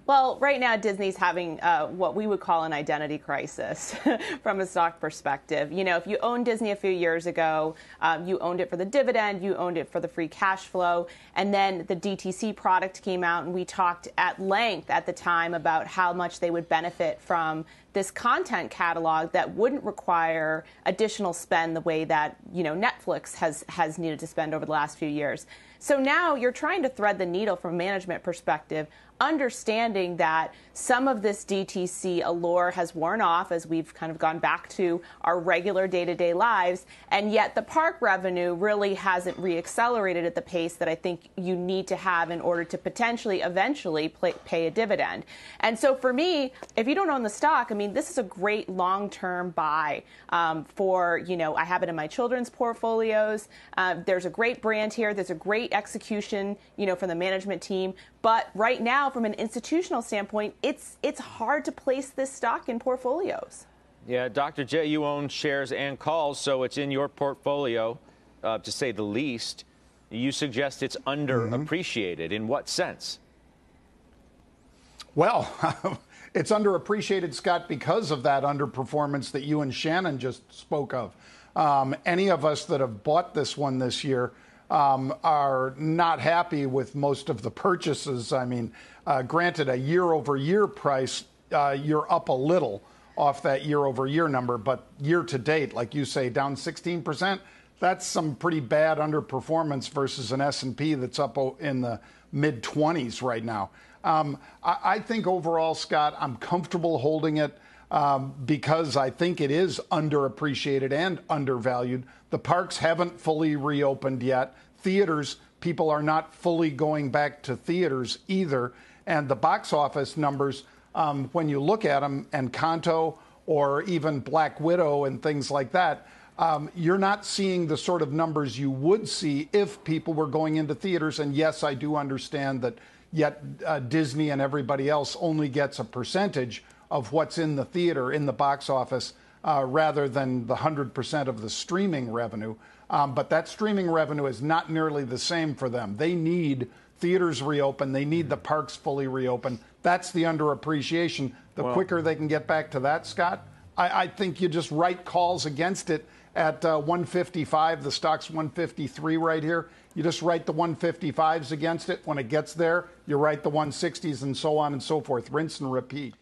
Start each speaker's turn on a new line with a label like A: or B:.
A: Well, right now, Disney's having what we would call an identity crisis from a stock perspective. You know, if you owned Disney a few years ago, you owned it for the dividend, you owned it for the free cash flow, and then the DTC product came out, and we talked at length at the time about how much they would benefit from this content catalog that wouldn't require additional spend the way that, you know, Netflix has needed to spend over the last few years. So now you're trying to thread the needle from a management perspective, understanding that some of this DTC allure has worn off as we've kind of gone back to our regular day-to-day lives, and yet the park revenue really hasn't reaccelerated at the pace that I think you need to have in order to potentially eventually pay a dividend. And so for me, if you don't own the stock, I mean, this is a great long-term buy for, you know, I have it in my children's portfolios. There's a great brand here. There's a great execution, you know, from the management team. But right now, from an institutional standpoint, it's hard to place this stock in portfolios.
B: Yeah, Dr. J, you own shares and calls, so it's in your portfolio, to say the least. You suggest it's underappreciated. In what sense?
C: Well, it's underappreciated, Scott, because of that underperformance that you and Shannon just spoke of. Any of us that have bought this one this year are not happy with most of the purchases. I mean, granted, a year-over-year price, you're up a little off that year-over-year number, but year-to-date, like you say, down 16%, that's some pretty bad underperformance versus an S&P that's up in the mid-20s right now. I think overall, Scott, I'm comfortable holding it because I think it is underappreciated and undervalued. The parks haven't fully reopened yet. Theaters, people are not fully going back to theaters either. And the box office numbers, when you look at them, and Encanto or even Black Widow and things like that, you're not seeing the sort of numbers you would see if people were going into theaters. And yes, I do understand that yet Disney and everybody else only gets a percentage of what's in the theater, in the box office, rather than the 100% of the streaming revenue. But that streaming revenue is not nearly the same for them. They need theaters reopen. They need the parks fully reopen. That's the underappreciation. The quicker they can get back to that, Scott, I think you just write calls against it at 155. The stock's 153 right here. You just write the 155s against it. When it gets there, you write the 160s and so on and so forth. Rinse and repeat.